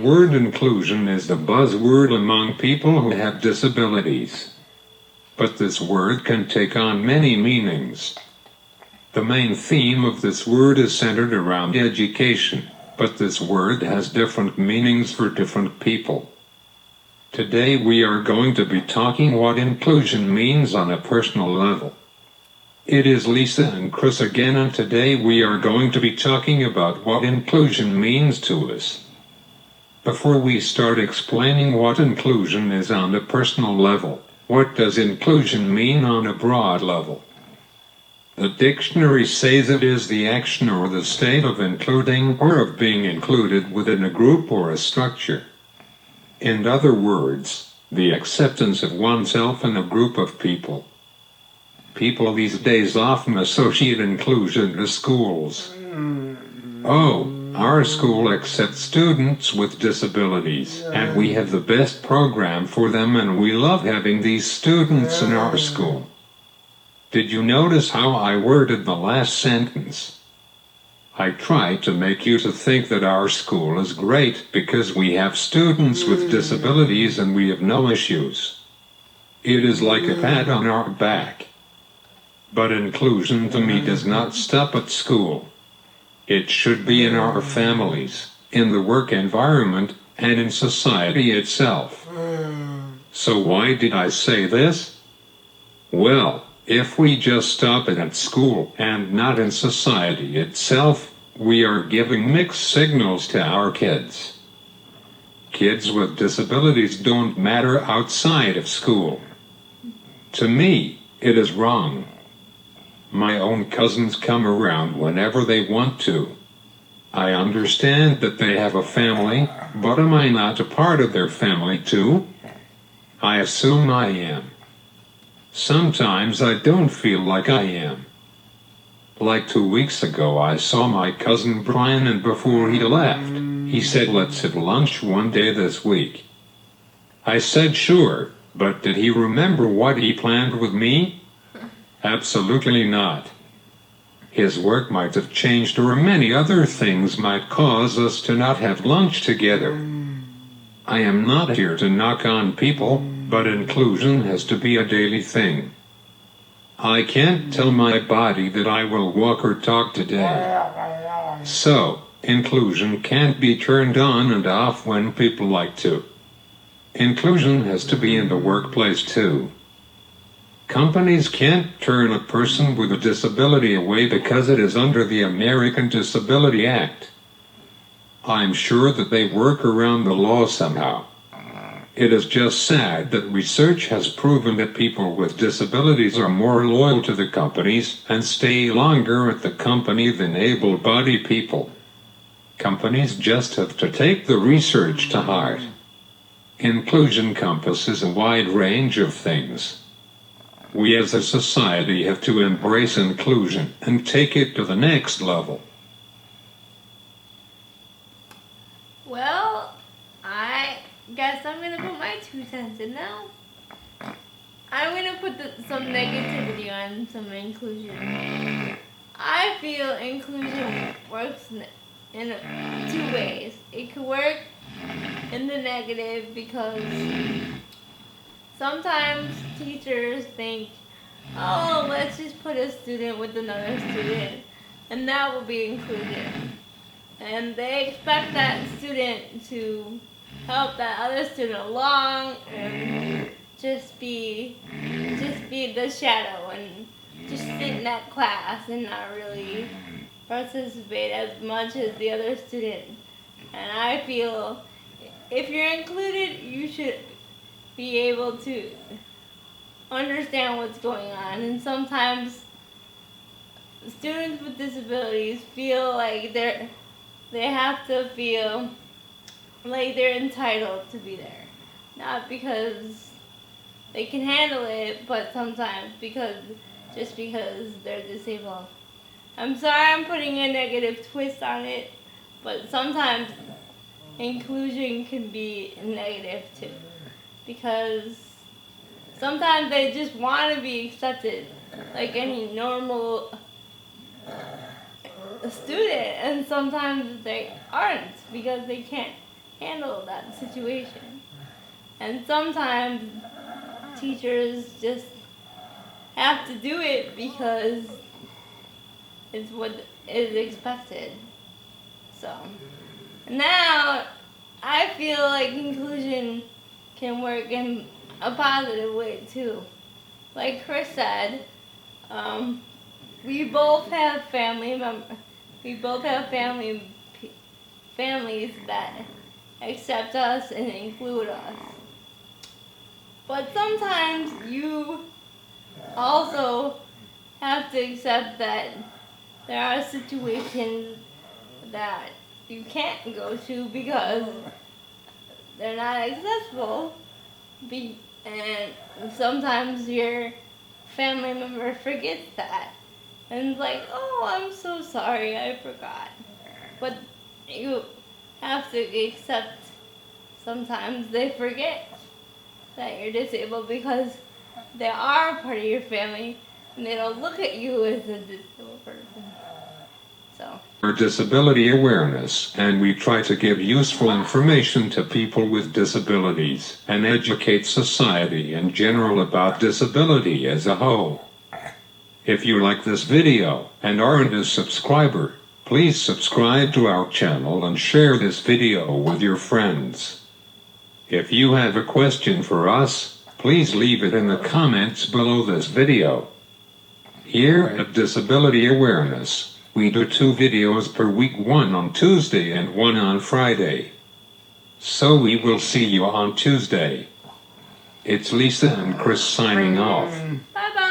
word inclusion is the buzzword among people who have disabilities. But this word can take on many meanings. The main theme of this word is centered around education, but this word has different meanings for different people. Today we are going to be talking what inclusion means on a personal level. It is Lisa and Chris again, and today we are going to be talking about what inclusion means to us. Before we start explaining what inclusion is on a personal level, what does inclusion mean on a broad level? The dictionary says it is the action or the state of including or of being included within a group or a structure. In other words, the acceptance of oneself in a group of people. People these days often associate inclusion to schools. Oh, our school accepts students with disabilities, and we have the best program for them, and we love having these students in our school. Did you notice how I worded the last sentence? I try to make you to think that our school is great because we have students with disabilities and we have no issues. It is like a pat on our back. But inclusion to me does not stop at school. It should be in our families, in the work environment, and in society itself. So why did I say this? Well, if we just stop it at school and not in society itself, we are giving mixed signals to our kids. Kids with disabilities don't matter outside of school. To me, it is wrong. My own cousins come around whenever they want to. I understand that they have a family, but am I not a part of their family too? I assume I am. Sometimes I don't feel like I am. Like 2 weeks ago I saw my cousin Brian, and before he left, he said, "Let's have lunch one day this week." I said sure, but did he remember what he planned with me? Absolutely not. His work might have changed, or many other things might cause us to not have lunch together. I am not here to knock on people, but inclusion has to be a daily thing. I can't tell my body that I will walk or talk today. So, inclusion can't be turned on and off when people like to. Inclusion has to be in the workplace too. Companies can't turn a person with a disability away because it is under the American Disability Act. I'm sure that they work around the law somehow. It is just sad that research has proven that people with disabilities are more loyal to the companies and stay longer at the company than able-bodied people. Companies just have to take the research to heart. Inclusion encompasses a wide range of things. We as a society have to embrace inclusion and take it to the next level. Well, I guess I'm gonna put my 2 cents in now. I'm gonna put some negativity on some inclusion. I feel inclusion works in 2 ways. It could work in the negative because sometimes teachers think, oh, let's just put a student with another student, and that will be inclusion. And they expect that student to help that other student along and just be the shadow and just sit in that class and not really participate as much as the other student. And I feel if you're included, you should be able to understand what's going on. And sometimes students with disabilities feel like they have to feel like they're entitled to be there. Not because they can handle it, but sometimes just because they're disabled. I'm sorry I'm putting a negative twist on it, but sometimes inclusion can be negative too. Because sometimes they just want to be accepted like any normal student, and sometimes they aren't because they can't handle that situation. And sometimes teachers just have to do it because it's what is expected. So now I feel like inclusion can work in a positive way too. Like Chris said, we both have families that accept us and include us. But sometimes you also have to accept that there are situations that you can't go to because they're not accessible. And sometimes your family member forgets that. And it's like, oh, I'm so sorry, I forgot. But you have to accept sometimes they forget that you're disabled because they are part of your family and they don't look at you as a disabled person. So. For disability awareness, and we try to give useful information to people with disabilities and educate society in general about disability as a whole. If you like this video and aren't a subscriber, please subscribe to our channel and share this video with your friends. If you have a question for us, please leave it in the comments below this video. Here at Disability Awareness, we do 2 videos per week, one on Tuesday and one on Friday. So we will see you on Tuesday. It's Lisa and Chris signing off. Bye-bye.